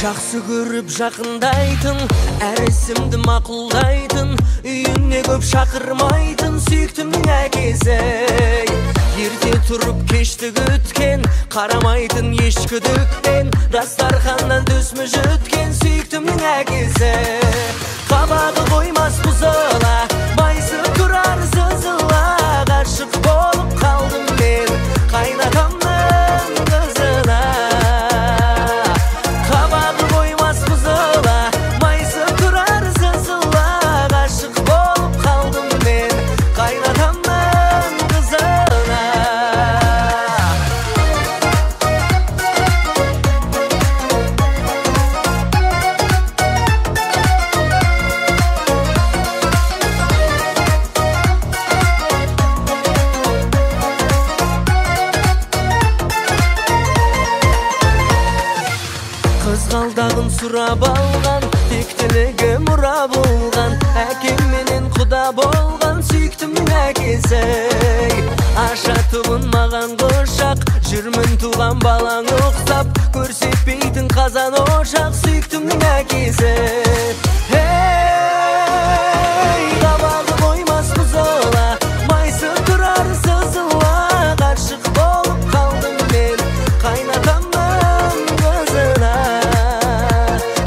Жақсы көріп жақындайтын, әр ісімді мақұлдайтын, үйіне көп шақырмайтын сүйіктімнің әкесі. Ерте тұрып кешті күткен, қарамайтын еш күдікпен, дастарханнан төсмі жүткен сүйіктімнің әкесі. Қабағы қоймас бұзыла, майысып тұрар сызыла, ғашық болып қалдым мен қайнатамның қызына. Қабағы қоймас бұзыла, майысып тұрар сызыла, ғашық болып қалдым мен қайнатамның қызына. Қызғалдағын сұрап алған, тектілігі мұра болған, әкем менен құда болған сүйіктімнің әкесі. Ашатуын маған құшақ, жүрмін туған балаң ұқсап, көрсетпейтін қазан ошақ сүйіктімнің әкесі. Қабағы қоймас бұзыла, майысып тұрар сызыла, ғашық болып қалдым мен қайнатамның қызына.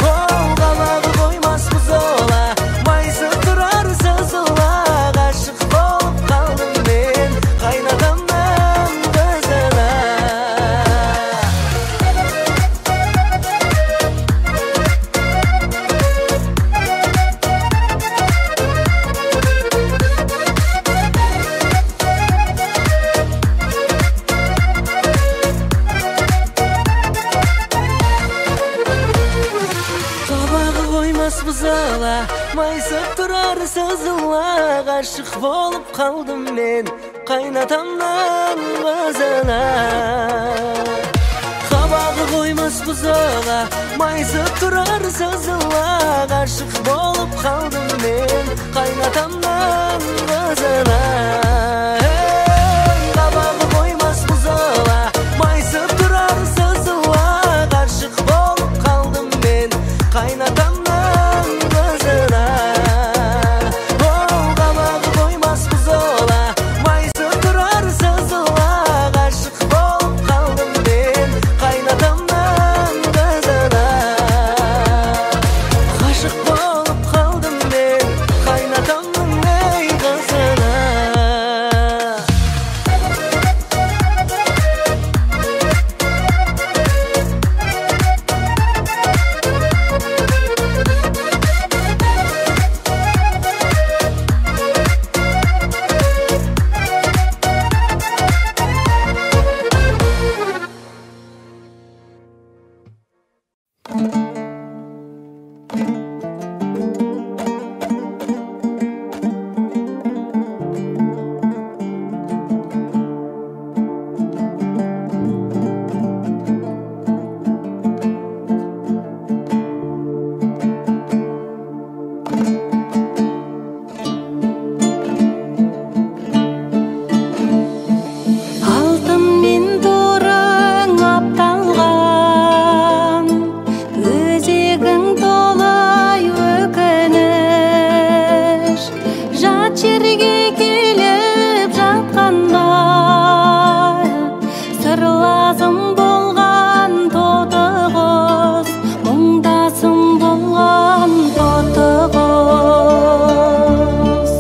Қабағы қоймас бұзыла, майысып тұрар сызыла, ғашық болып қалдым мен қайнатамның қызына. Қабағы қоймас бұзыла, майысып тұрар сызыла, ғашық болып қалдым мен қайнатамның қызына. Қабағы қоймас бұзыла, майысып тұрар сызыла, ғашық болып қалдым мен қайнатамның қызына. Қабағы қоймас бұзыла, майысып тұрар сызыла, ғашық болып қалдым мен қайнатамның қызына. Қабағы қоймас бұзыла, майысып тұрар сызыла, ғашық болып қалдым мен қайнатамның қызына. Ғашық болып қалдым мен қайнатамның қызына. Алтын мен торың апталған, өзегің толай өкініш, жат жерге келіп жатқанда, сырласым болған тоты қыз, мұңдасым болған тоты қыз.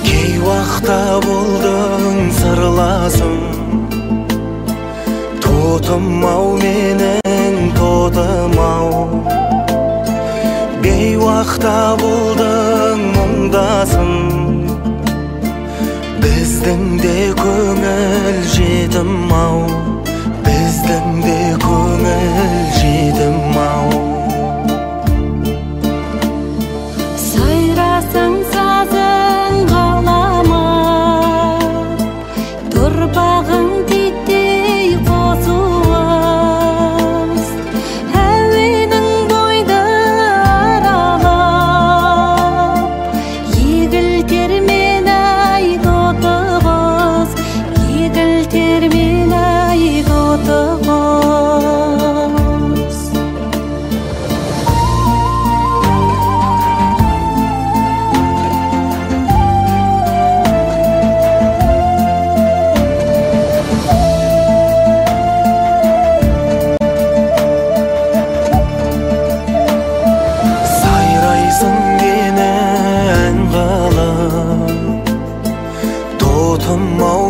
Кей уақытта болдың сырласым, тотым-ау менің тотым-ау. Бейуақта болдың мұңдасым, біздің де көңіл жетім-ау, біздің де көңіл жетім-ау. Сайрасың сазың қаламай, тұрпағың титтей қосуыз, әуенің бойды аралап, егілтер мен ай тоты қыз,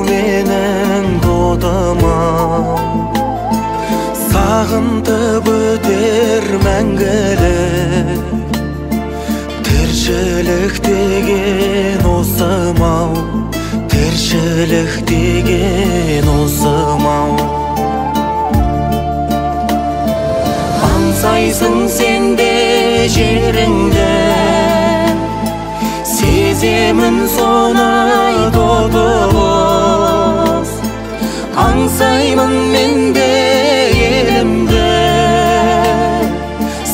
менің додым-ау, сағынтып өтер мәңгілік. Тіршілік деген осы-мау, тіршілік деген осы-мау. Аңсайсың сен де жеріңді, сеземін соны тоты-боз. Аңсаймын мен де елімді,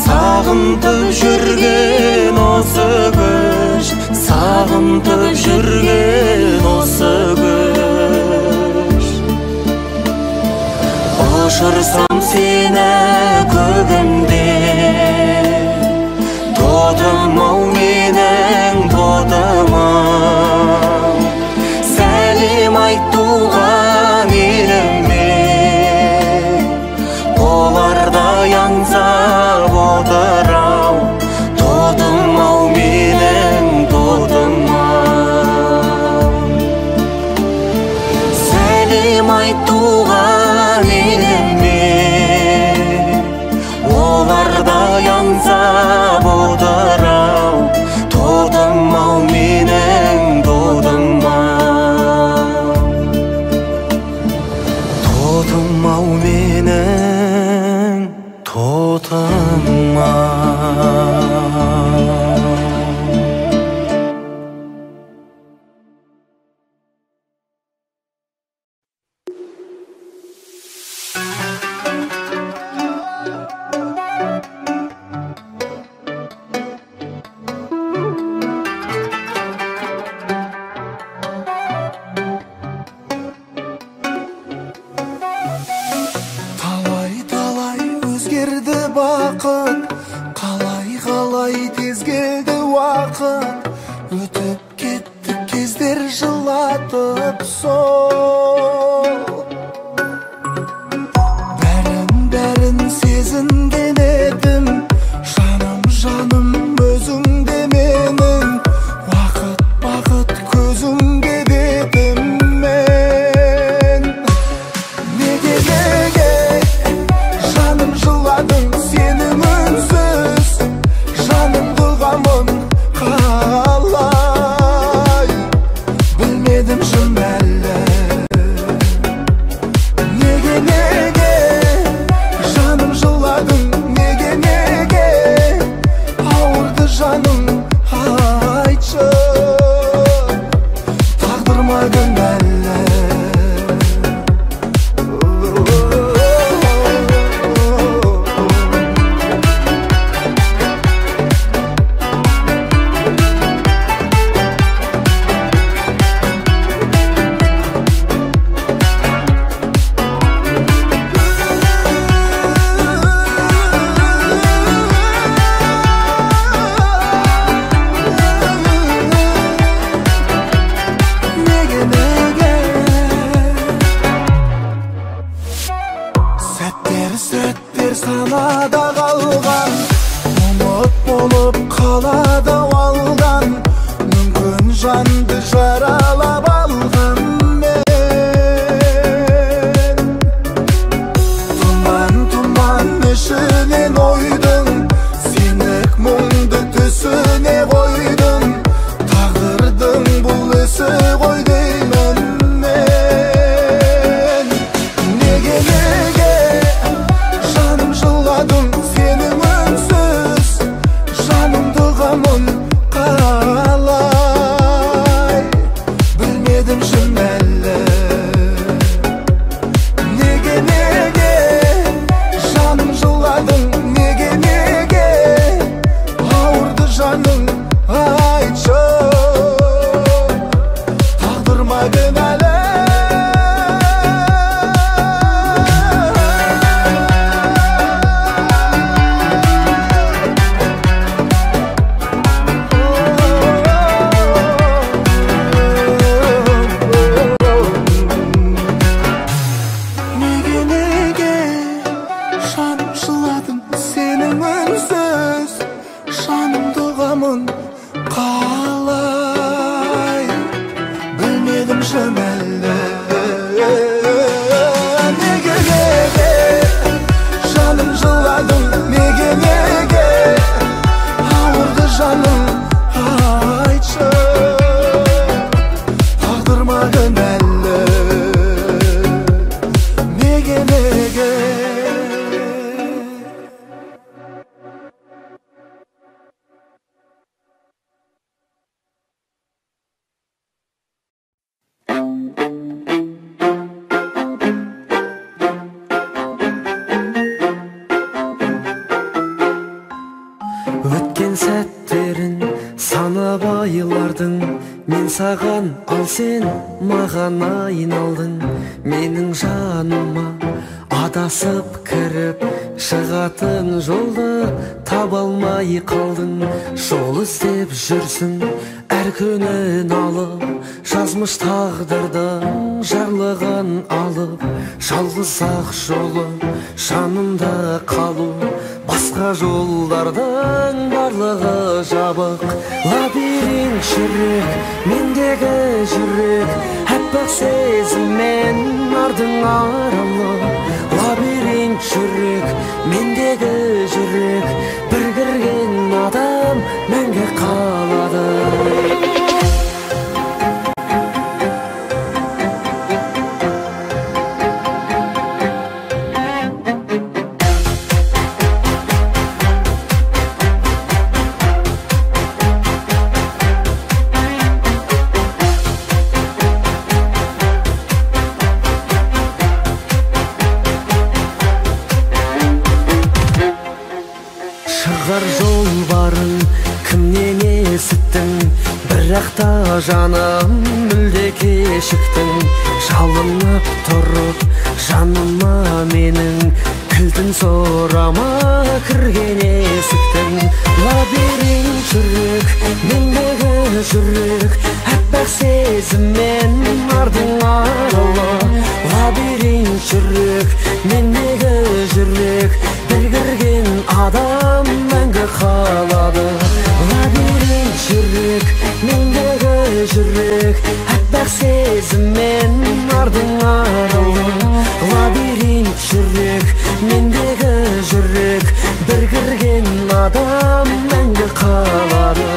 сағынтып жүрген осы көш, сағынтып жүрген осы көш. Ұшырсам сені көгімде, тотым-ау менің тотым-ау. Сәлем айт туған еліме, олардай аңсап отыр-ау. Тотым-ау менің тотым-ау. Сәлем айт туған еліме, олардай аңсап отыр-ау. Тотым-ау менің тотым-ау. Тотым-ау менің тотым-ау. Талай-талай өзгерді бақыт, қалай-қалай тез келді уақыт. Өтіп кетті кездер жылатып сол. Бәрін сезінген едім, жаным өзіңде менің. Бақыт көзіңде дедім мен. Неге жаным жыладың сенің үнсіз, жанымды ғамын қалай. Білмедім шын әлі жасаған ал сен маған айналдың менің жаныма адасып кіріп шығатын жолды таба алмай қалдың жол іздеп жүрсің әр күнін алып жазмыш тағдырдың жарлығын алып жалғыз ақ жолы жанымда қалу басқа жолдардың барлығы жабық лабиринт жүрек мендегі жүрек аппақ сезіммен ардың аралы лабиринт жүрек мендегі жүрек бір кірген адам мәңгі қалады шығар жол барын кімнен есіттің бірақ та жаным мүлде кешіктің жалынып тұрып жаныма менің кілтін сұрама кірген есіктің лабиринт жүрек мендегі жүрек аппақ сезіммен ардың аралы лабиринт жүрек мендегі жүрек бір кірген адам мәңгі қалады лабиринт жүрек мендегі жүрек аппақ сезіммен ардың аралы лабиринт жүрек мендегі жүрек бір кірген адам мәңгі қалады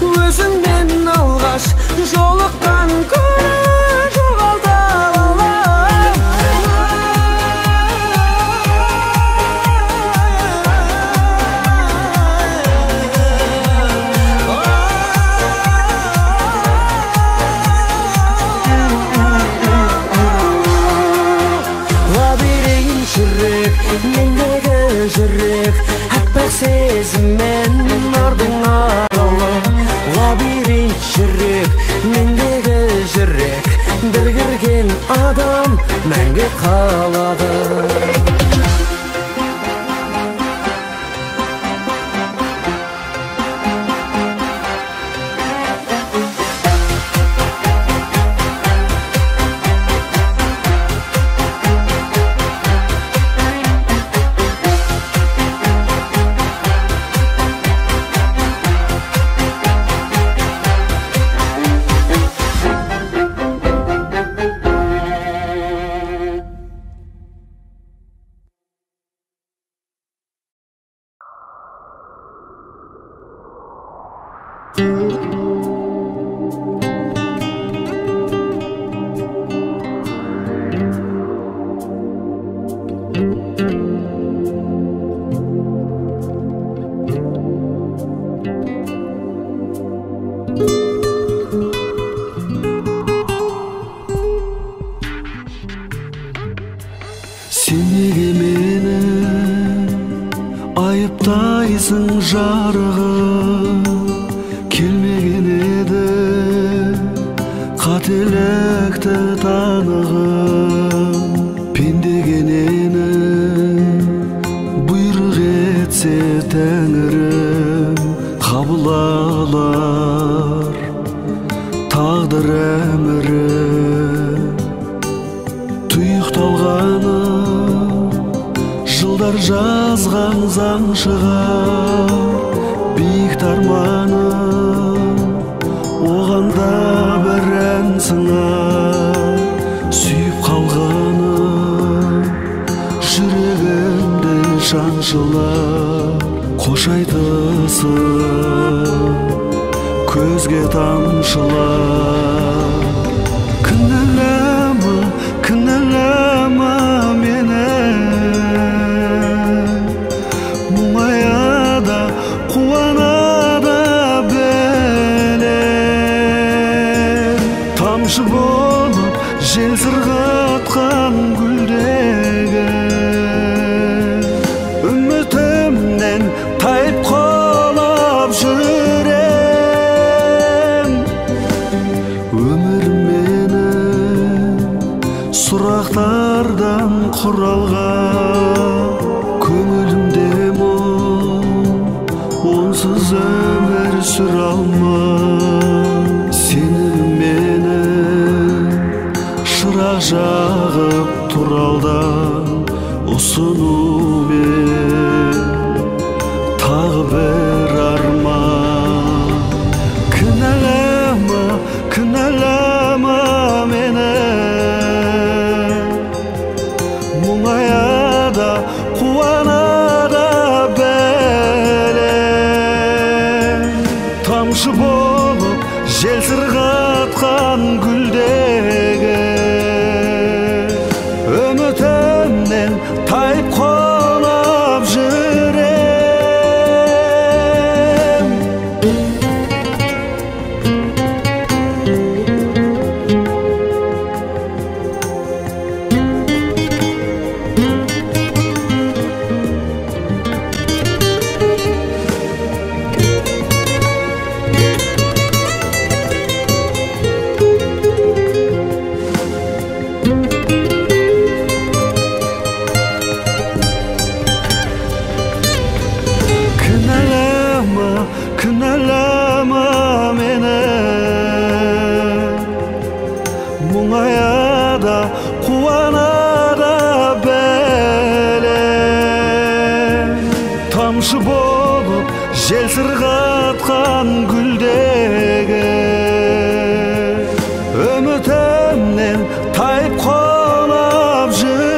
өзіңмен алғаш жолыққан күні жоғалта лабиринт жүрек мендегі жүрек аппақ сезіммен ардың аралы лабиринт жүрек мендегі жүрек бір кірген адам мәңгі қалады Сен неге мені айыптайсың жарығым келмеген еді қателікті танығым пендегенені бұйрық етсе тәңірім қабыл алар тағдыр әмірі тұйықталғаны жылдар жазған заң шығар биік тарманым оған да бір ән сыңар сүйіп қалғаным жүрегімді шаншылар қош айтысың көзге тамшылар кінәлама мені мұңая да қуана да тамшы болып жел сырғатқан гүлдегі үмітімнен тайып қалап жүрем өмір мені сұрақтардан құралған көңілімде мұң онсыз өмір сүре алмам сені мені шырақ жағып туралдан ұсынумен тағы бір арман кінәлама мені мұңаяда қуанада бәлем тамшы болып жел сырғатқан гүлдегі үмітімнен тайып қалап жүрем кінәлама мені мұңаяда қуанада бәлем тамшы болып жел сырғатқан гүлдегі үмітімнен тайып қалап жүрем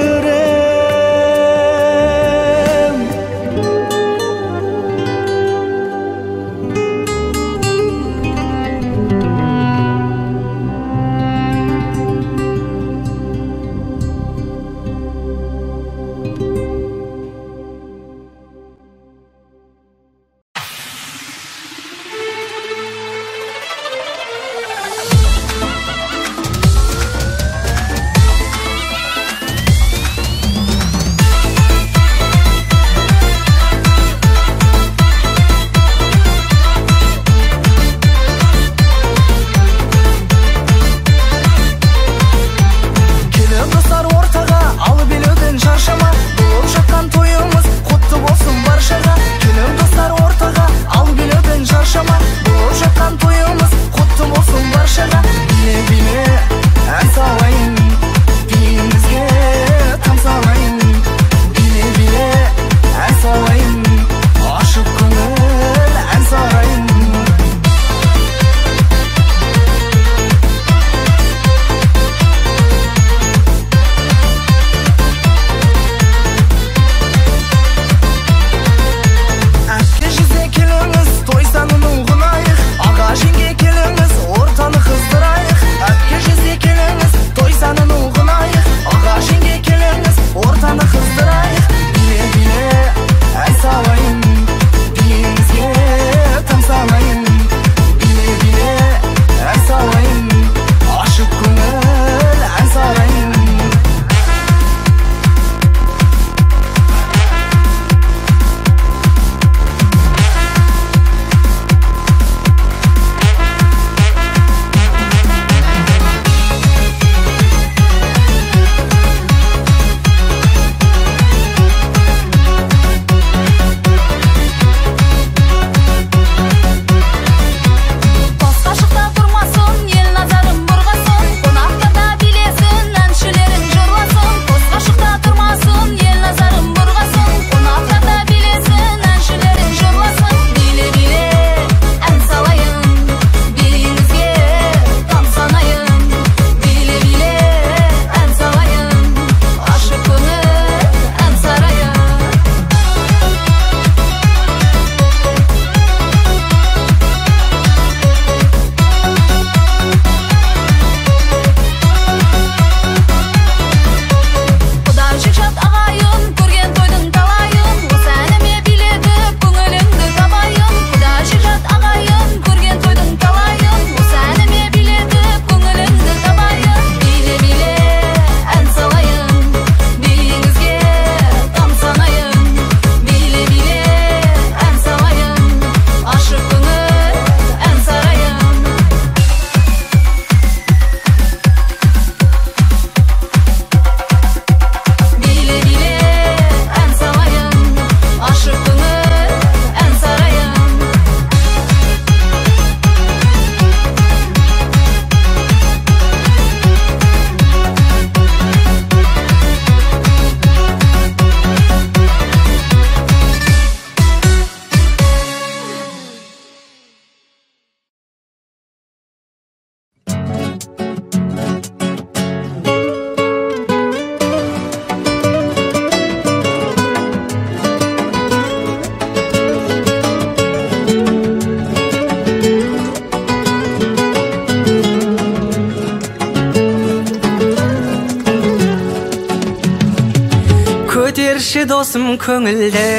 Көтерші досым көңілді,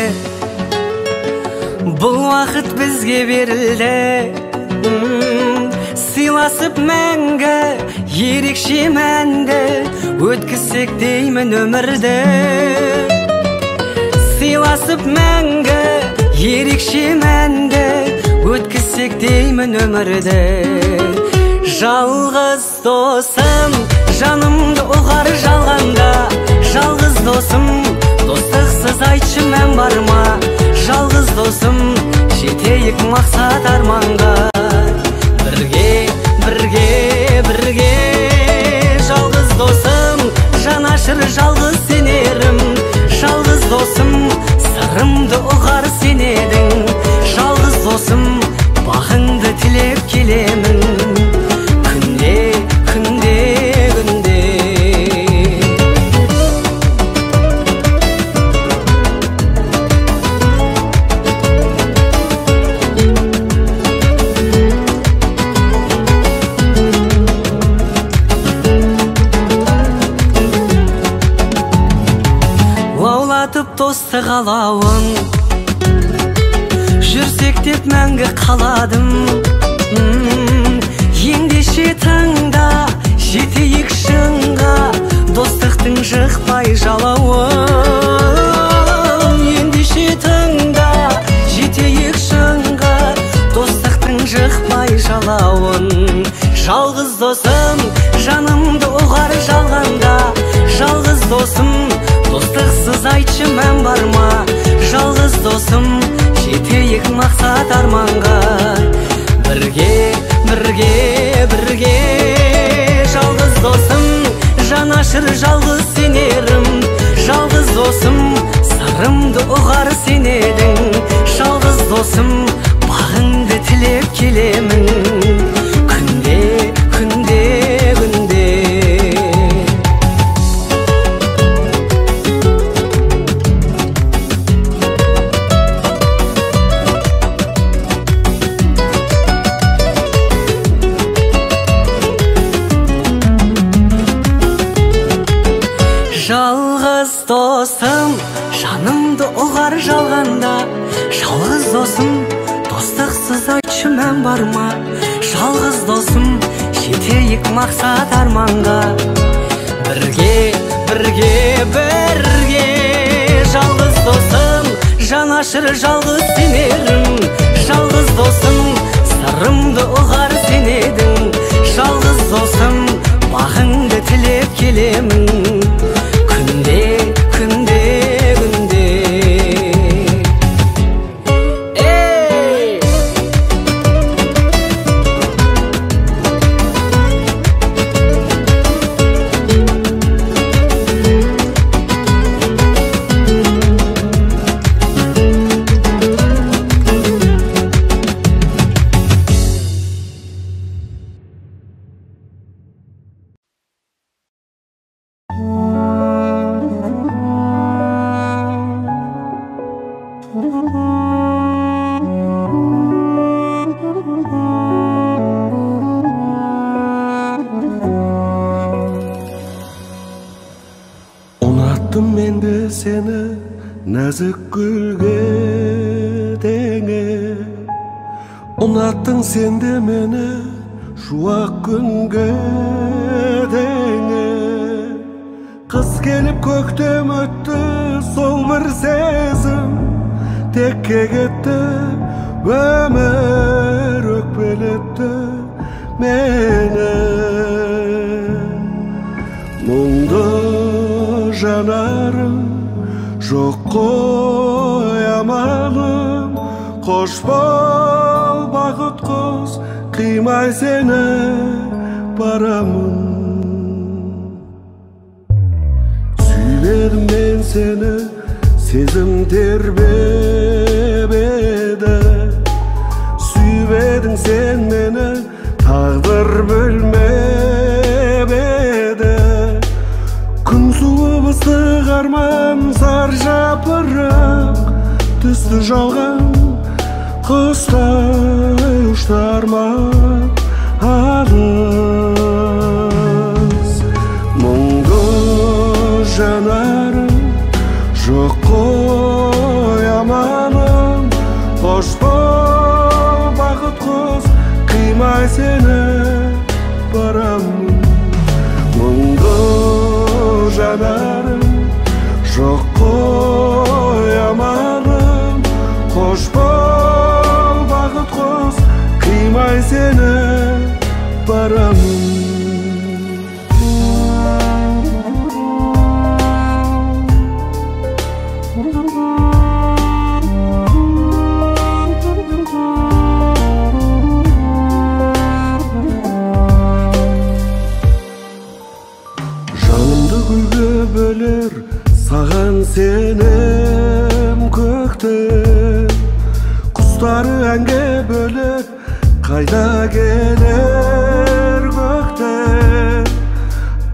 бұл уақыт бізге берілді. Сыйласып мәңгі, ерекше мәнді, өткізсек деймін өмірді. Сыйласып мәңгі, ерекше мәнді, өткізсек деймін өмірді. Жалғыз досым, жанымды ұғар жалғанда. Жалғыз досым, достықсыз айтшы мән бар ма? Жалғыз досым, жетейік мақсат арманға. Бірге, жалғыз досым, жанашыр жалғыз сенерім. Жалғыз досым, сырымды ұғар сенедің. Жалғыз досым, бағыңды тілеп келемін. Күнде достық алауын жүрсек деп мәңгі қаладым. Ендеше таңда жетейік шыңға, достықтың жықпай жалауын. Ендеше таңда жетейік шыңға, достықтың жықпай жалауын. Жалғыз досым, жанымды ұғар жалғанда. Жалғыз досым, достықсыз айтшы мән бар ма? Жалғыз досым, жетейік мақсат арманға. Бірге, жалғыз досым, жанашыр жалғыз сенерім. Жалғыз досым, сырымды ұғар сенедің. Жалғыз досым, бағыңды тілеп келемін. Күнде жалғыз досым, жанымды ұғар жалғанда. Жалғыз досым, достықсыз айтшы мән бар ма? Жалғыз досым, жетейік мақсат арманға. Бірге, жалғыз досым, жанашыр жалғыз сенерім. Жалғыз досым, сырымды ұғар сенедің. Жалғыз досым, бағыңды тілеп келемін. Күнде seni nazik gülge denge. Unattın sen de meni şu ak günge denge. Kız gelip köktem öttü sol bir sezim tekke gitti ömür ökbeletti meni. Munda janarım жоқ қоямадым, қош бол бақыт құс, қимай сені барамын. Сүймедім мен сені, сезім тербеп еді. Сүймедің сен мені, тағдыр бөлме арман зар жапырақ түсті жалған құстай ұштар ма алыс мұңды жанарым жоқ қой аманым қош бол бақыт құс қимай сені барамын мұңды жанарым жоқ қой аманым қош бол бақыт құс қимай сені барамын бөлер саған сенім көкті құстары әнге бөліп қайда келер көкті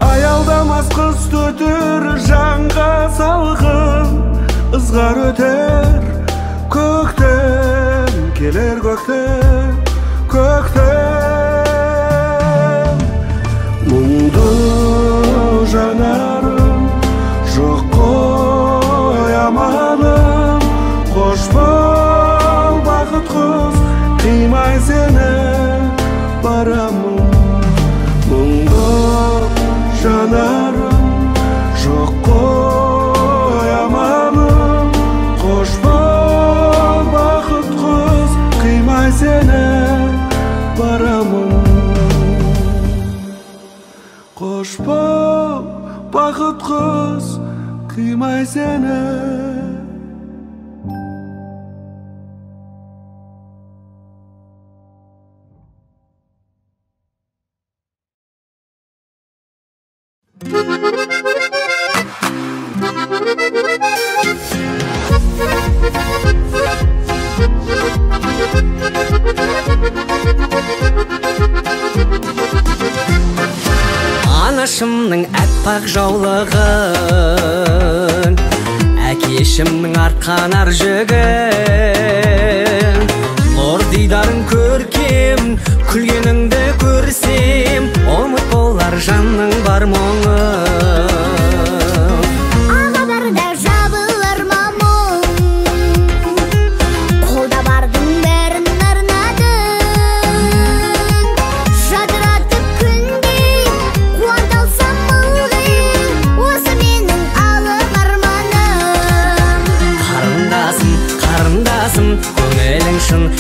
аялдамас қыз төтір жанға салқын ызғар өтер көктем келер көктем көктем мұңды жанарым жоқ қой аманым қош бол бақыт құс қимай сені барамын мұңды жанарым жоқ қой аманым қош бол бақыт құс қимай сені барамын қош бол бақыт құс қимай сені Анашымның әппақ жаулығын әкешімнің арқанар жүгін нұр дидарың көркем күлгеніңді көрсем ұмыт болар жанның бар мұңы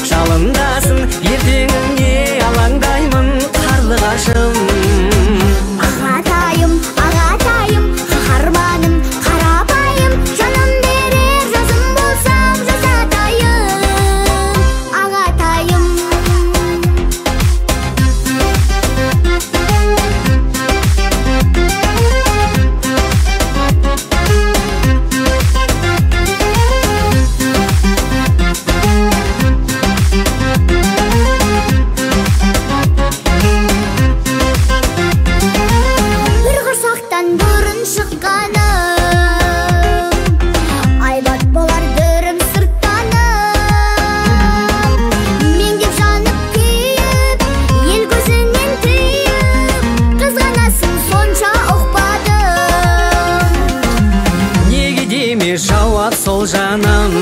жалындасын ертеңіңе алаңдаймын қарлығашым ағатайым ағатайым қаһарманым қарапайым жаным берер жазым болсам жазатайым ағатайым жауап сол жаным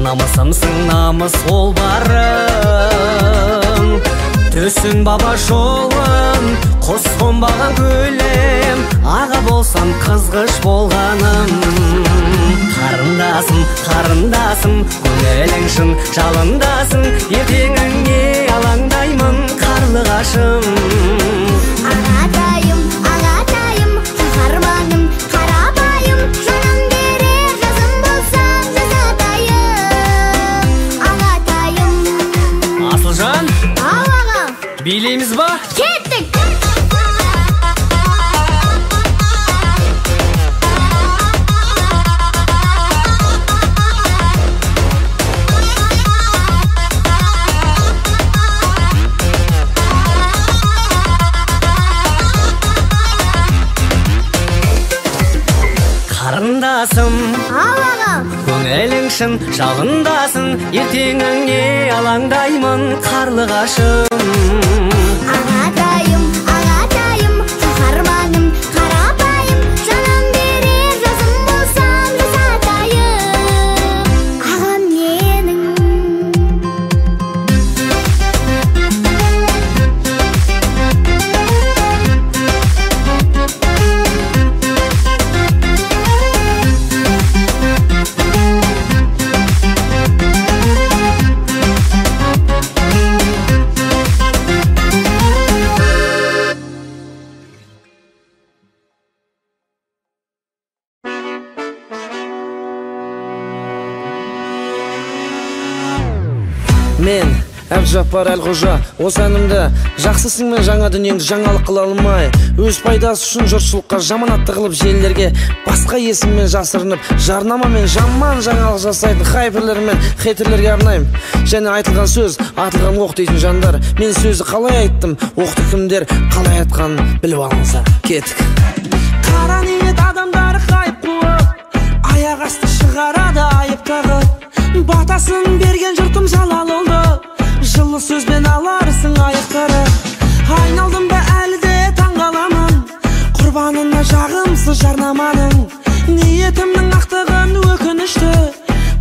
намысымсың намыс ол барым түсін баба жолын құс қонбаған көлем аға болсам қызғыш болғаным қарындасым қарындасым көңілің шын жалындасын ертеңіңе алаңдаймын қарлығашым ағатайым ағатайым қаһарманым қарапайым жаным берер жазым болсам жазатайым ағатайым Асылжан ау аға билейміз ба? кеттік жасым. Ал ағам. Көңілің шын жалындасын, ертеңіңе алаңдаймын қарлығашым. Ағатайым, қаһарманым, қарапайым, жаным берер жазым болсам жасатайым. Ағам менің. Мен Әбжаппар Әлқожа, осы әнімді жақсысың мен жаңа дүниеңді жаңалық қыла алмай, өз пайдасы үшін жұртшылыққа жаманатты қылып желілерге басқа есіммен жасырынып, жарнамамен жаман жаңалық жасайтын хайперлер мен хейтерлерге арнаймын. Және айтылған сөз атылған оқ дейтін жандар, мен сөзі қалай айттым, оқты кімдер қалай айтқан біліп алыңыздар. Кеттік. Қара ниет адамдар хайп қуып, аяқ асты шығарады айып тағып, батасын берген жұртым жалал oldu. Жылы сөзбен аларсың аяқтары. Айналдым ба әлі де таңғаламын, құрбанына жағымсыз жарнаманың. Ниетімнің ақтығын өкінішті,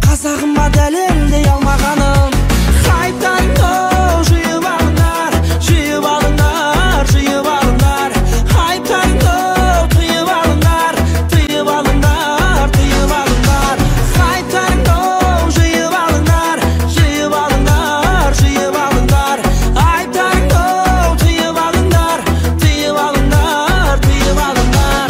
қазағыма дәлелдей алмағаным. Хайптарыңды жиып алыңдар, жиып алыңдар, жиып алыңдар. Хайптарыңды тыйып алыңдар, тыйып алыңдар, тыйып алыңдар. Хайптарыңды жиып алыңдар, жиып алыңдар, жиып алыңдар. Хайптарыңды тыйып алыңдар, тыйып алыңдар, тыйып алыңдар.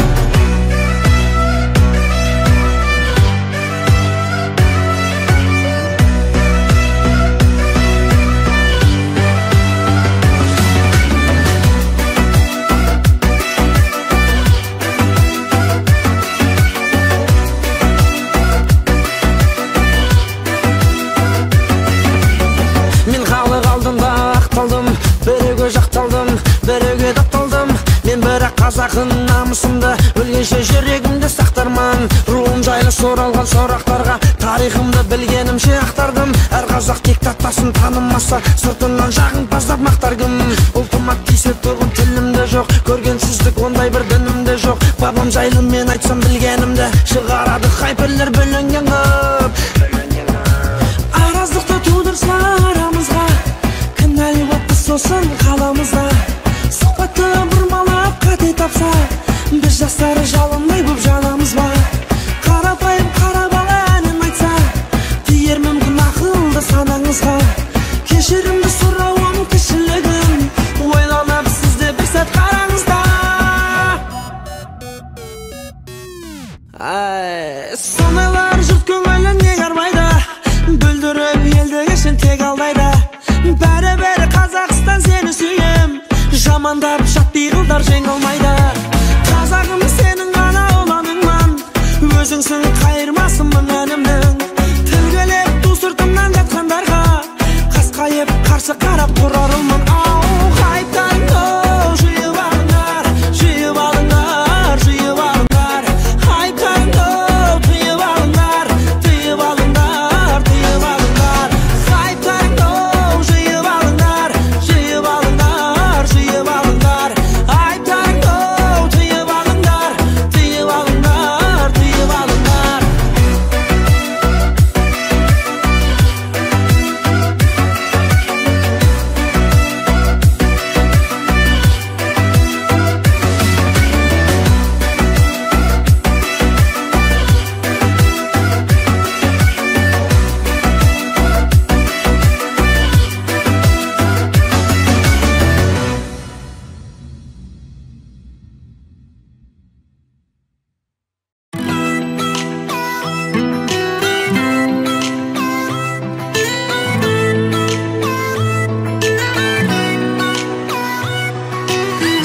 Мен халық алдында ақталдым, біреуге жақталдым, біреуге тапталдым. Мен бірақ қазақын намысымды өлгенше жүрегімді сақтарман. Руым жайлы соралған сұрақтарға тарихымды білгенімше ақтардым. Әр қазақ тек татпасын танымаса, сыртынан жағымпаздап мақтар кім? Ұлтыма тисе тұғын тілімде жоқ, көргенсіздік ондай бір дінімде жоқ. Бабам жайлы мен айтсам білгенімді шығарады хайперлер бүлінген қып. Араздықты тудырса арамызға, кінәлі боп сосын қаламызда. Сұхбатты бұрмалап қате тапса, біз жастары жалындай боп жанамыз ба? Қарапайым қара бала әнін айтса, тиер мүмкін ақылды санаңызға. Кешірімді сұрауым кішілігін, ойланып сізде бір сәт қараңызда. Сондайлар жұрт көңілін неге арбайды, бүлдіріп елді кешін тек алдайды. Бәрі Қазақстан сені сүйем, жамандап жат пиғылдар жеңе алмайды. Қазағым сенің ғана ұланыңман, өзіңсің қайырмасым мың әнімнің. Тілгілеп ту сыртымнан жатқандарға, қасқайып қарсы қарап тұрарылмын. Ау, хайптарыңды жиып алыңдар, жиып алыңдар, жиып алыңдар. Хайптарыңды тыйып алыңдар, тыйып алыңдар, тыйып алыңдар. Хайптарыңды жиып алыңдар, жиып алыңдар, жиып алыңдар. Хайптарыңды тыйып алыңдар, тыйып алыңдар, тыйып алыңдар.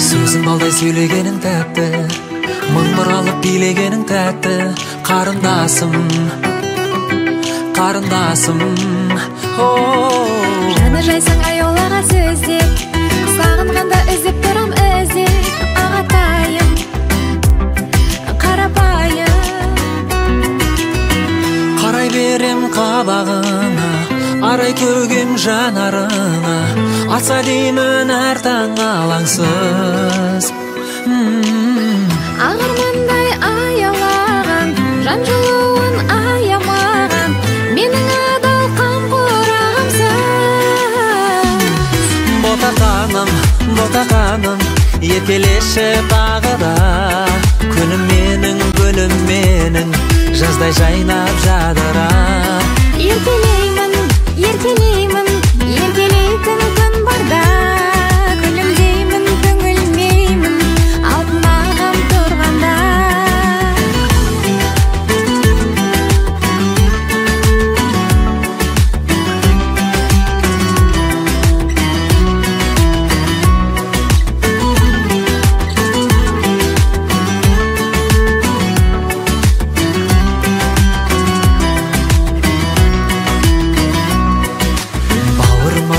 Сөзің балдай сөйлегенің тәтті, мың бұралып билегенің тәтті. Қарындасым, қарындасым, Жаны жайсаң аяулаға сөздеп, сағынғанда іздеп тұрам іздеп. Ағатайым, қарапайым, қабағыңа, арай төгем жанарыңа, атса деймін әр таң алаңсыз. Ағармандай аялаған, жан жылуын аямаған, менің адал қамқорағымсың. Ботақаным, еркелеші тағы да, күнім менің, гүлім менің, жаздай жайнап жадыра. Еркелеймін, еркелейтін күн барда, күлімдеймін, түңілмеймін, алтын ағам тұрғанда.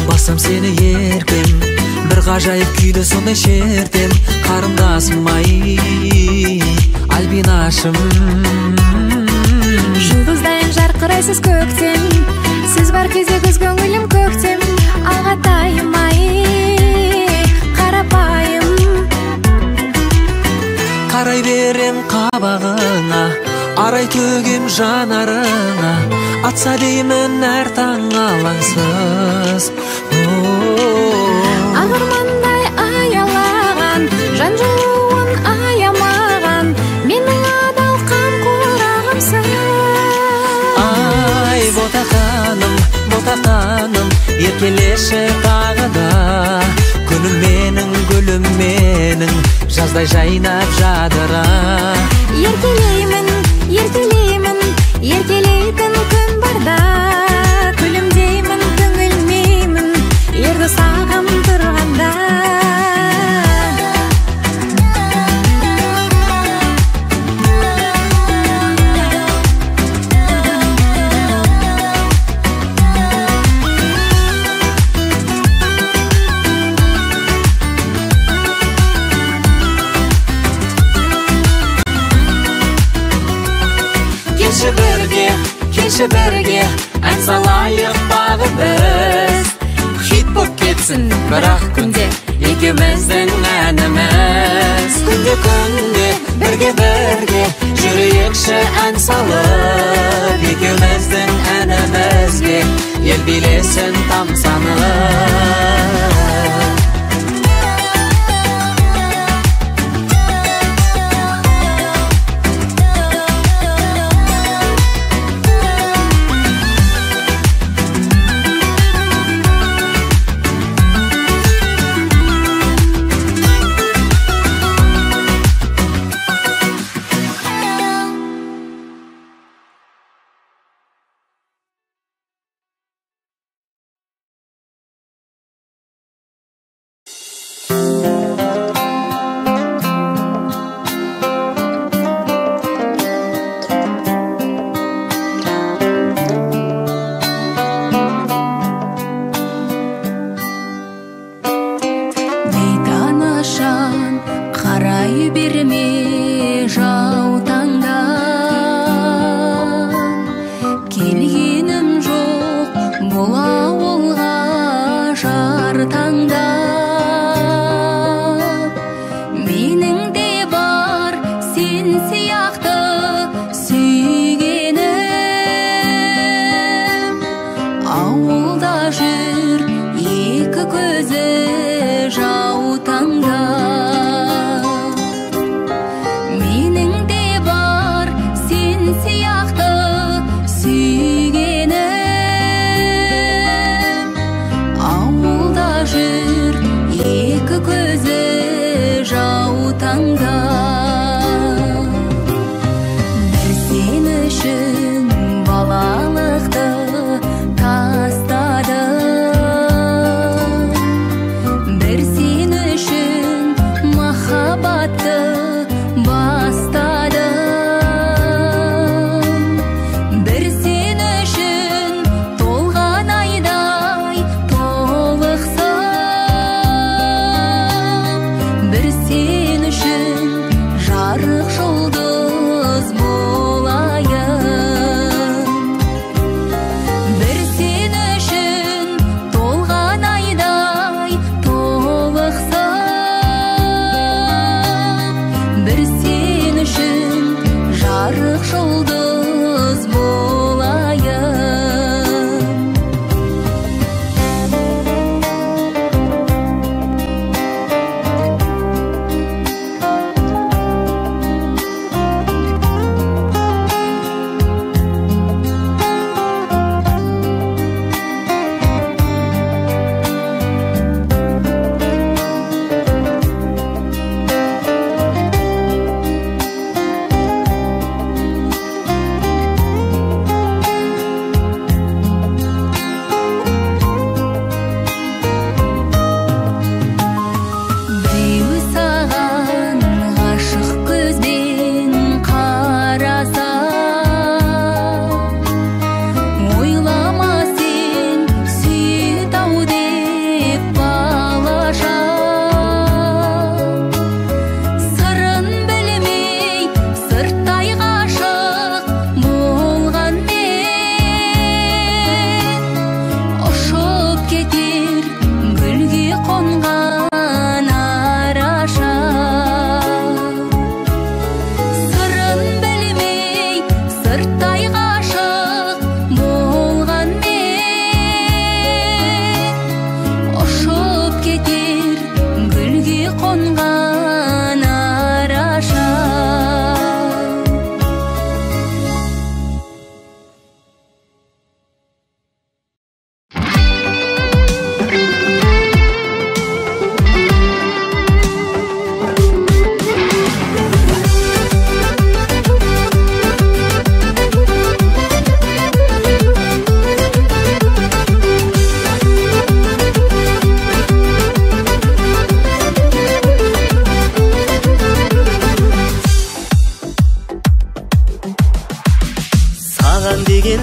Басам сені еркем, бір ғажайып күйді сондай шертем, қарындасым ай, альбинашым. Жұлдыздайын жарқырайсыз көктем, сіз бар кезде көз көңілім көктем. Ағатайым ай, қарапайым. Қарай берем қабағыңа, арай төгем жанарыңа, атса деймін әр таң алаңсыз. Ағармандай аялаған, жан жылуын аямаған, менің адал қамқорағымсың. Ай, ботақаным, еркелеші тағы да, күнім менің, гүлім менің, жаздай жайнап жадыра. Еркелеймін, еркелейтін күн барда, күлімдеймін, түңілмеймін, ерді сағым тұрғанда. Келші бірге, ән салайық бағы біз. Хит боп кетсін бірақ күнде, екеуміздің әніміз. Күнде, бірге, жүрейікші ән салып, екеуміздің әнімізге, ел билесін тамсанып.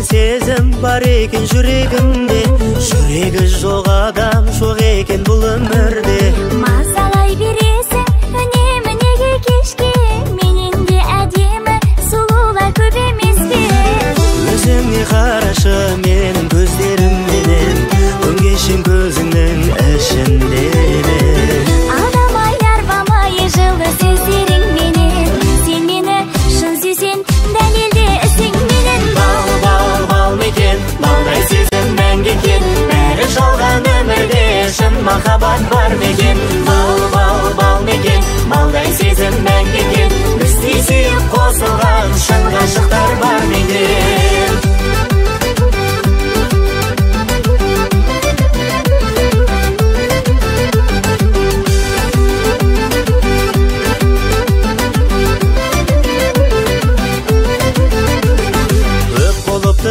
сезім бар екен жүрегімде, жүрегі жоқ адам жоқ екен бұл өмірде. Мазалай бересің үнемі неге кешке, менен де әдемі сұлулар көп емес пе? Өзіңе қарашы менің көздерімменен, өңгешім көзіңнің ішінде. Алдамай арбамай жылы сөздеріңменен, сен мені шын сүйсең дәлелде ісіңменен. Бал, бал, бал мекен, балдай сезім мәңгі екен, бәрі жалған өмірде шын махаббат бар мекен. Бал, бал, бал мекен, балдай сезім мәңгі екен, біздей сүйіп қосылған шын ғашықтар бар мекен.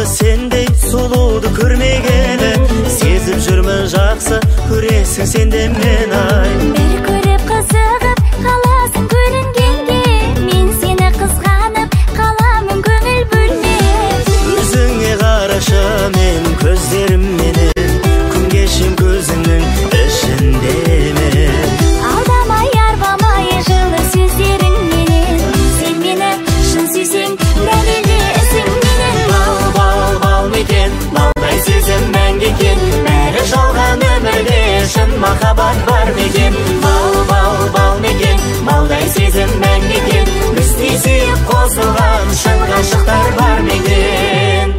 Сендей сұлуды көрмегені, сезіп жүрмін жақсы көресің сенде мен ай. Бір көріп қызығып қаласың көрінгенге, мен сені қызғанып қаламын көңіл бөлмеп. Өзіңе қарашы мен көздерімменен, күн кешем көзіңнің ішінде мен. Алдамай арбамай жылы сөздеріңменен, сен мені шын сүйсең дәлелде ісіңменен. Балдай сезім мәңгі екен, бәрі жалған өмірде шын махаббат бар мекен. Бал, бал, бал мекен, балдай сезім мәңгі екен, біздей сүйіп қосылған шын ғашықтар бар мекен.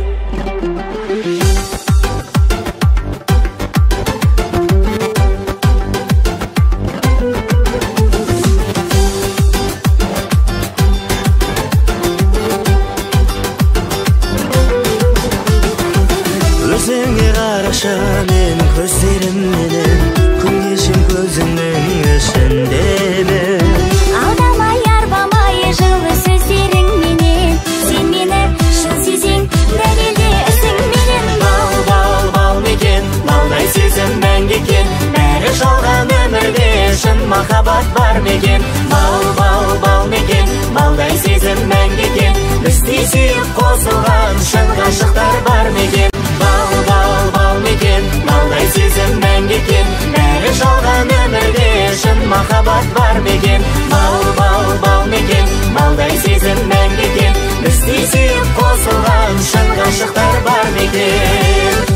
Өзіңе қарашы мен көздерімменен, күн кешем көзіңнің ішінде мен. Алдамай арбамай жылы сөздеріңменен, сен мені шын сүйсең дәлелде ісіңменен. Бал, бал, бал мекен, балдай сезім мәңгі екен, бәрі жалған өмірде шын махаббат бар мекен. Бал, бал, бал мекен, балдай сезім мәңгі екен, біздей сүйіп қосылған шын ғашықтар бар мекен. Бал, бал, бал мекен, балдай сезім мәңгі екен, бәрі жалған өмірде шын махаббат бар мекен. Бал, бал, бал мекен, балдай сезім мәңгі екен, біздей сүйіп қосылған шын ғашықтар бар мекен.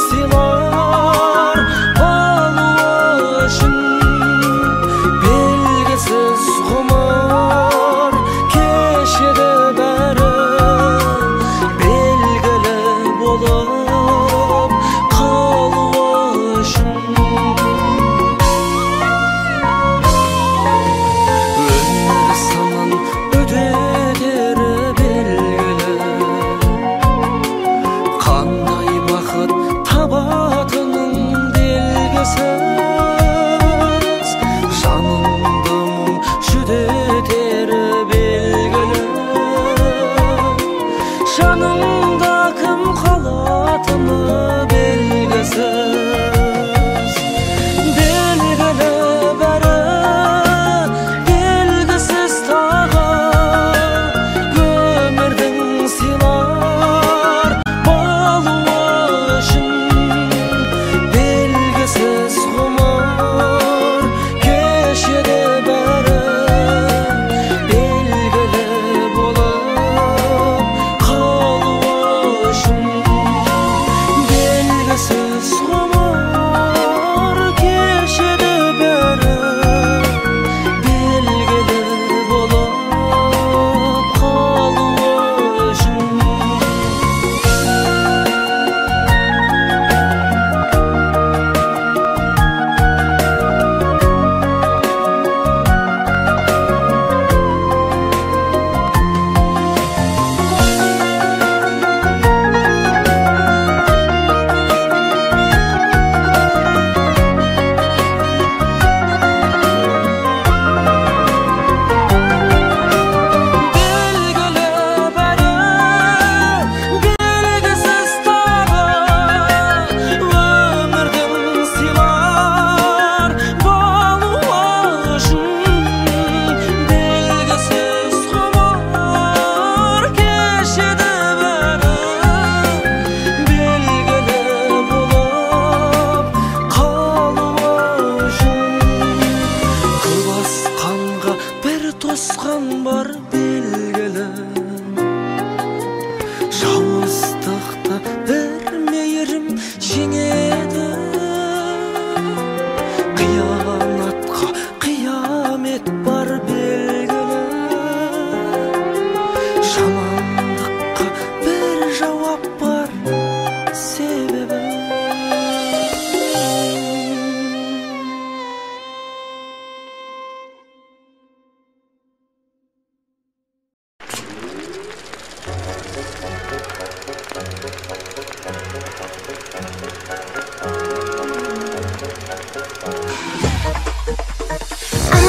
Sılар, balı için Қиянатқа қиямет бар белгілі, жамандыққа бір жауап бар себебі.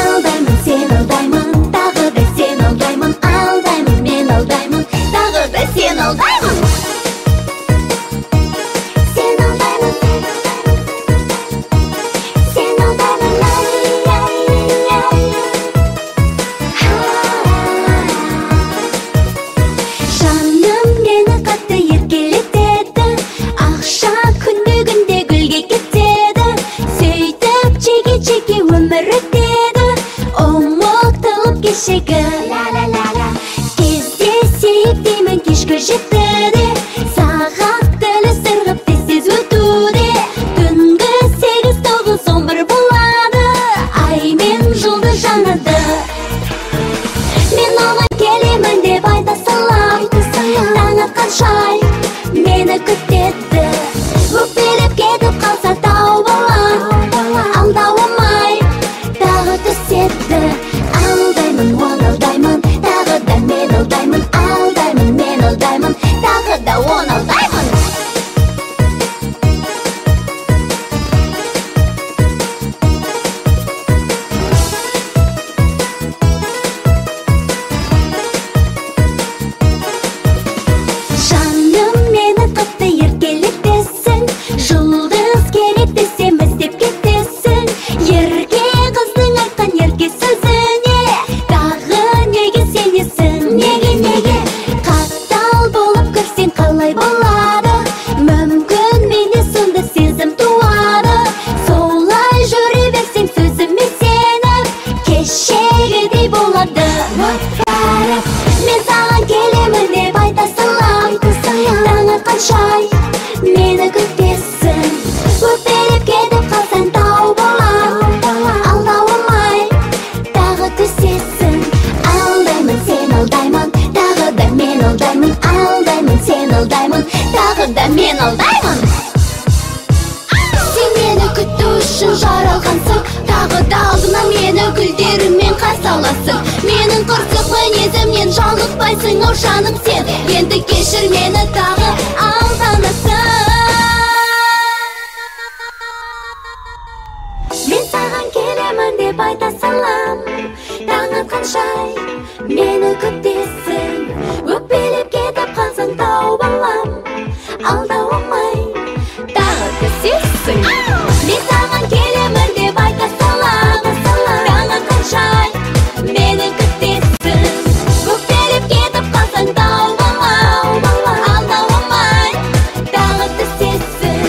Алдаймын, сен алдаймын, тағы да сен алдаймын. Алдаймын, мен алдаймын, тағы да сен алдаймын. Сен алдаймын, сен алдаймын, ай-ай-ай. Жаным мені қатты еркелетеді, ақша күнде-күнде гүлге кетеді. Сөйтіп жеке-жеке өмір өтеді, ұмытылып кешегі. Кездесейік деймін кешкі жетіде, сағат тілі сырғып тез өтуде. Түнгі 8-9-11 болады, ай мен жұлдыз жанады. Мен оған келемін деп айта салам, таң атқанша мені күтеді. Өкпелеп кетіп қалса тау балам, алдауымай тағы түседі. Алдаймын, оны алдаймын, тағы да мен алдаймын. Алдаймын, мен алдаймын, тағы да оны алдаймын. Жаным мені қатты еркелетесің, жұлдыз керек десем іздеп кетесің. Ерке қыздың айтқан ерке сөзіне тағы неге сенесің? Неге қатал болып көрсең қалай болады? Мүмкін менде сонда сезім туады. Солай жүре берсең сөзіме сеніп, кешегідей болады. Мен саған келемін деп айта салам, таң атқанша мені күтесің. Өкпелеп кетіп қалсаң тау балам, алдауымай тағы түсесің. Алдаймын, сен алдаймын, тағы да мен алдаймын. Алдаймын, сен алдаймын, тағы да мен алдаймын. Сен мені күту үшін жаралғансың, тағы да алдыңа мені гүлдеріңмен қарсы аласың. Менің қырсық мінезімнен жалықпайсың, о жаным сен, енді кешір мені тағы алданасың. Мен саған келемін деп айта салам, таң атқанша мені күтесің. Өкпелеп кетіп қалсаң тау балам, алдауымай тағы түсесің. Мен саған келемін деп айта салам, таң атқанша мені күтесің. Өкпелеп кетіп қалсаң тау балам, алдауымай тағы түсесің.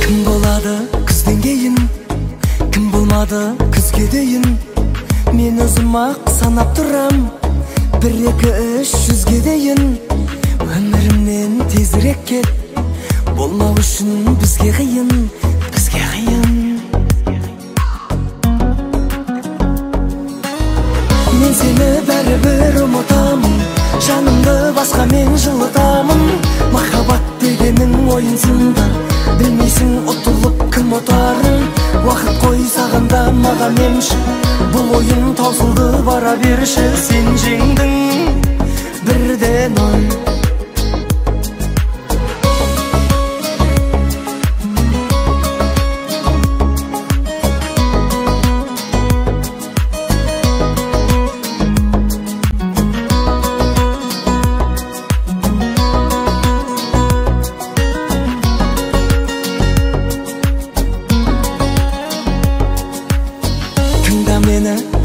Кім болады күзден кейін, кім болмады күзге дейін. Мен өзім ақ санап тұрам, 1-2-3-100-ге дейін. Өмірімнен тезірек кет, болмау үшін бізге қиын, бізге қиын. Мен сені бәрібір ұмытамын, жанымды басқа мен жылытамын. Махаббат дегенің ойынсында, білмейсің ұтылып кім ұтарын. Уақыт қой сағында маған емші, бұл ойын таусылды бара берші. Сен жеңдің 1-0.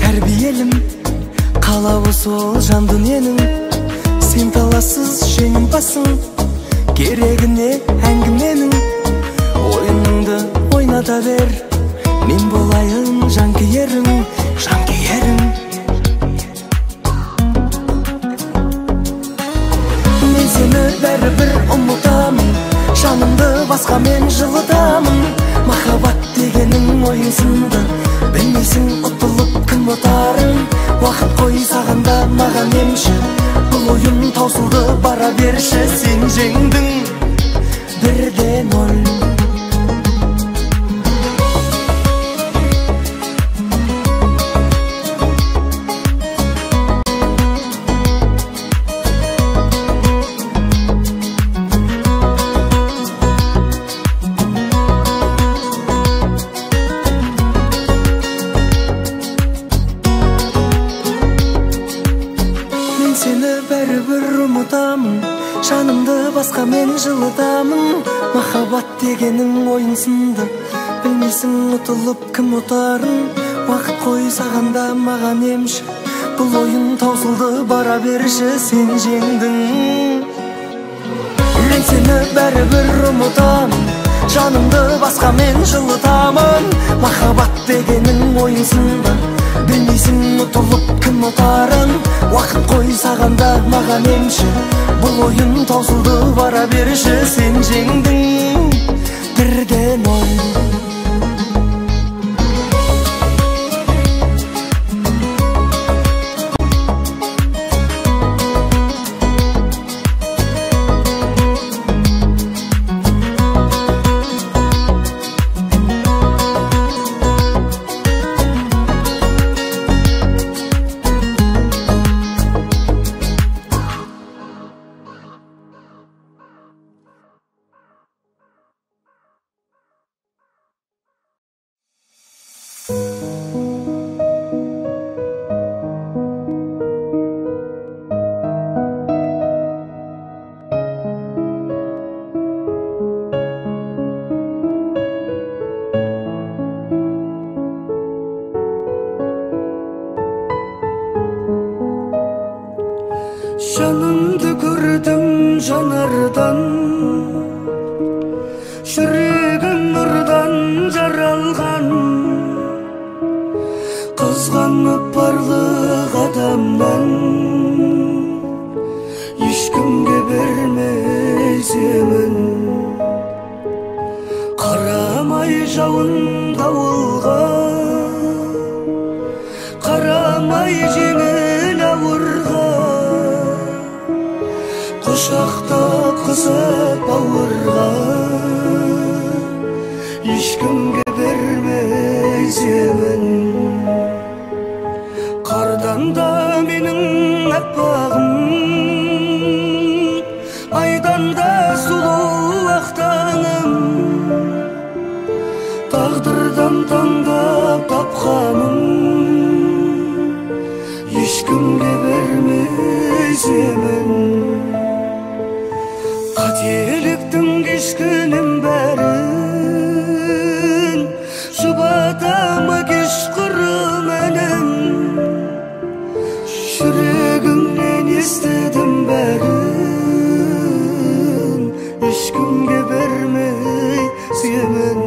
тәрбиелім, қалауы сол жан дүниенің. Сен талассыз жеңімпазсың, керегіне әңгіменің. Ойыныңды ойната бер, мен болайын жанкүйерің, жанкүйерің. басқа мен жылытамын. Махаббат дегенің ойынсынды, білмейсің ұтылып кім ұтарын. Уақыт қой сағанда маған емші, бұл ойын таусылды бара берші. Сен жеңдің 1-0. Жанымды басқа мен жылытамын. Махаббат дегенің ойынсынды, білмейсің ұтылып кім ұтарын. Уақыт қой сағанда маған емші, бұл ойын таусылды бара берші. Сен жеңдің, мен сені бәрібір ұмытамын. Жанымды басқа мен жылытамын. Махаббат дегенің ойынсынды, білмейсің ұтылып кім ұтарын. Уақыт қой сағанда маған емші, бұл ойын таусылды бара берші. Сен жеңдің 1-0. Жанымды көрдім жанардан, жүрегім нұрдан жаралған. Қызғанып барлық адамнан, ешкімге бермей семін. Қарамай жауын дауылға, қарамай жеңіл ауырға. Құшақтап қызып ауырға, ешкімге бермей семін. Қардан да менің аппағым, айдан да сұлу ақтаным. Тағдырдан таңдап тапқаным, ешкімге бермей семін. Қателіктің кешкінің бәрін, жұбатама кешқұрым әнім. Жүрегімнен естідім бәрін, ешкімге бермей семін.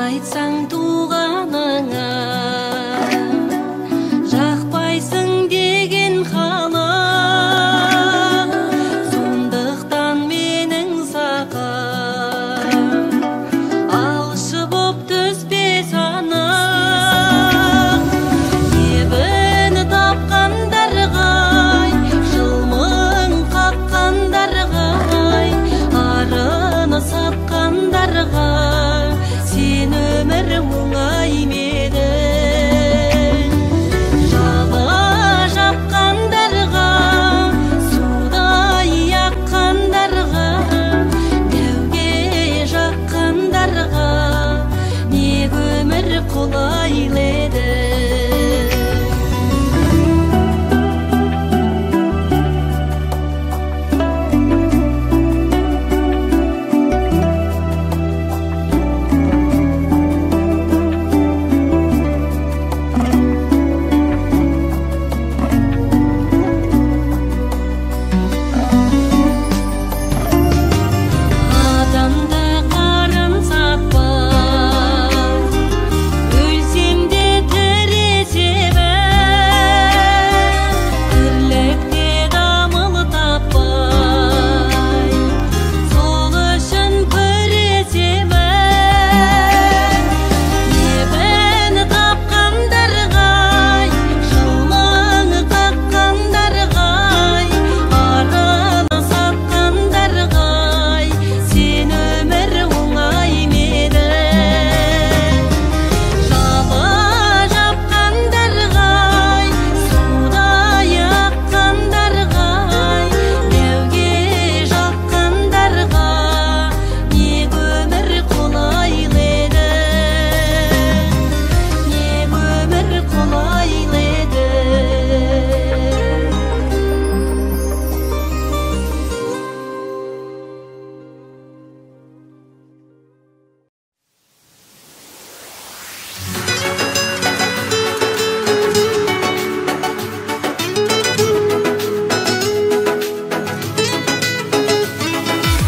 айтсаң туғаныңа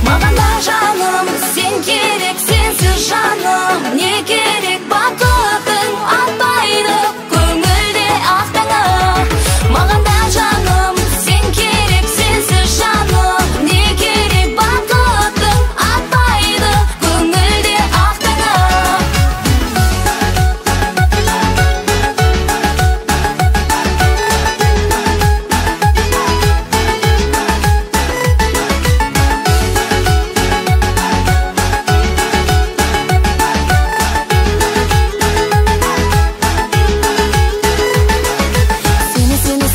Маған да жаным сен керек, сенсіз жаным не керек, бақытың атпайды көңілде ақтаңа. Маған да жаным сен керек, сенсіз жаным не керек, бақытың атпайды көңілде ақтаңа.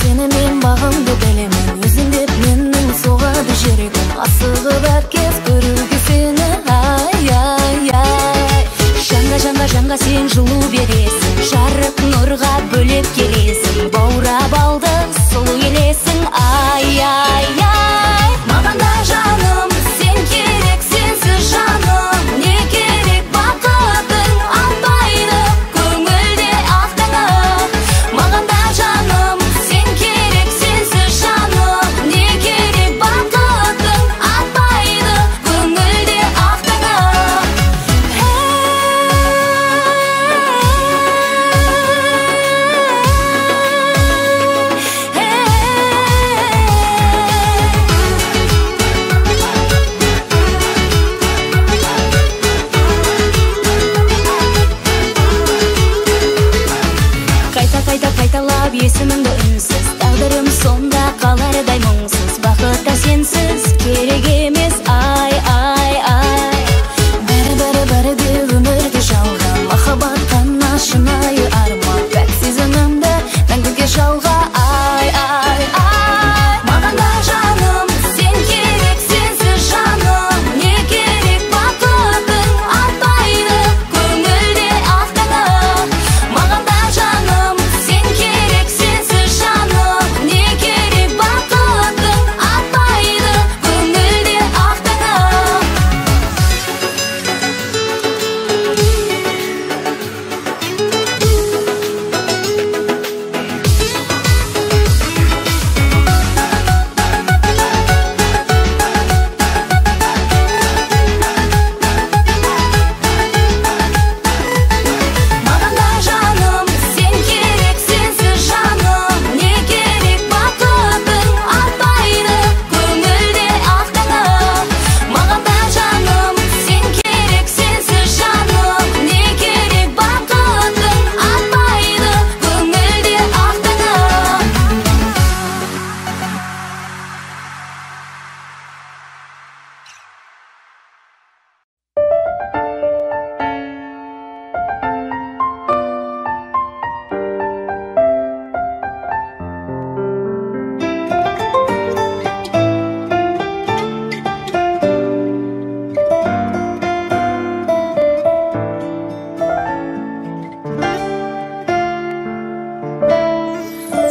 Сені мен бағымды білемін, өзің деп менің соғады жүрегім. Асығып әпкез көруге сені, ай. Жанға сен жылу бересің, жарық нұрға бөлеп келесің, баурап алды сұлу елесің, ай. Маған да жаным сен керек, сенсіз жаным не керек, бақытың атпайды көңілде ақтаңа. Маған да жаным сен керек, сенсіз жаным не керек, бақытың атпайды көңілде ақтаңа. Қайталап есіміңді үнсіз, тағдырым сонда қалардай мұңсыз, бақытта сенсіз керек емес, ай. Бәрі де өмірде жалған, махаббаттан шынайы арман, пәк сезімімді мәңгіге жалға, ай. Маған да жаным сен керек, сенсіз жаным не керек, бақытың атпайды көңілде ақтаңа. Маған да жаным сен керек, сенсіз жаным не керек, бақытың атпайды көңілде ақтаңа. Маған да жаным сен керек, сенсіз жаным не керек, бақытың атпайды көңілде ақтаңа. Маған да жаным сен керек, сенсіз жаным не керек, бақытың атпайды көңілде ақтаңа.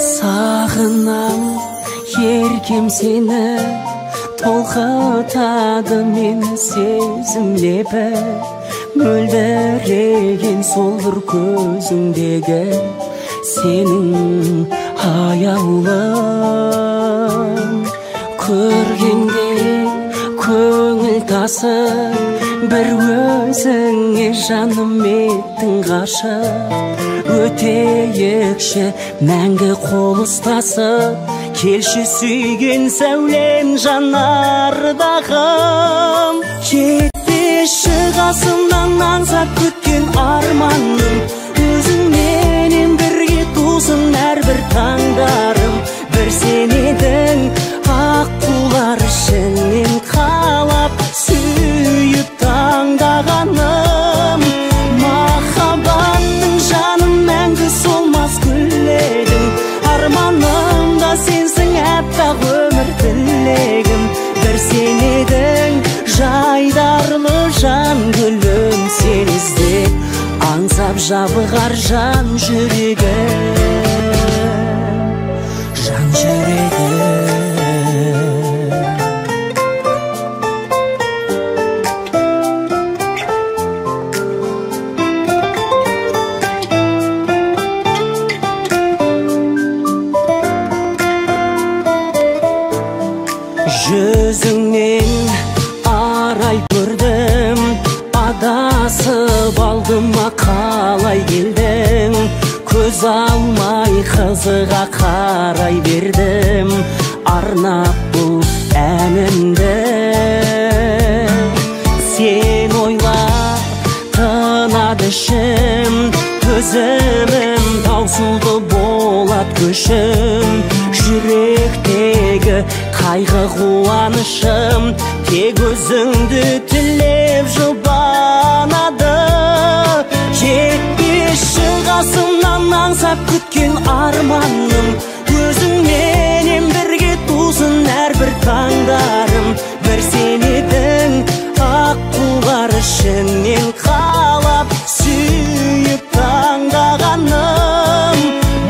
Сағынам еркем сені, толқытады мені сезім лебі, мөлдіреген сол бір көзіңдегі сенің аяулым. Көргенде көңіл тасып, бір өзіңе жаным еттің ғашық. Өтейікші мәңгі қол ұстасып, келші сүйген сәулем жанардағым. Кетпеші қасымнан аңсап күткен арманым, өзіңменен бірге тусын әрбір таңдарым. Бір сен едің аққулар ішінен қалап, сүйіп таңдағаным. Махаббаттың жаным мәңгі солмас гүлегім, арманымда сенсің әппақ өмір тілегім. Бір сен едің жайдарлы жан гүлім, сен іздеп аңсап жабығар жан жүрегім, жан жүрегім. Жүзіңнен Жаза алмай қызыға қарай бердім арнап бұл әнімді. Сен ойлап тынады ішім, көзімім таусылды болат көшім. Жүректегі қайғы қуанышым тек өзіңді тілеп жұбанады. Жетпеші қасымнан аңсап күткен арманым, өзіңменен бірге тусын әрбір таңдарым. Бір сен едің аққулар ішінен қалап сүйіп таңдағаным.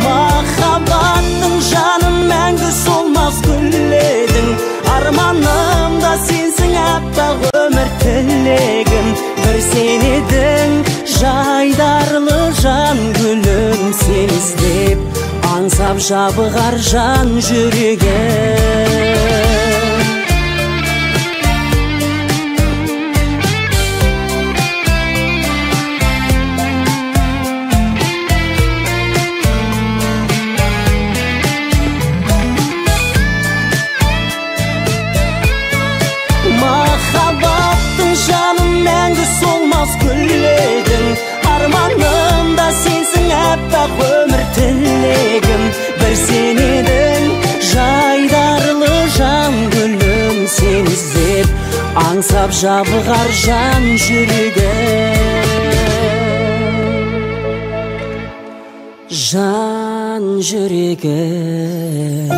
Махаббаттың жанын мәңгі солмас гүл едің, арманымда сенсің аппақ өмір тілегім. Бір сен едің жайдарлы жан гүлім, сен іздеп аңсап жабығар жан жүрегім. Махаббаттың жанын мәңгі солмас гүл едің, арманымда сенсің аппақ өмір тілегім. Бір сен едің жайдарлы жан гүлім, сен іздеп аңсап жабығар жан жүрегім. Жан жүрегім.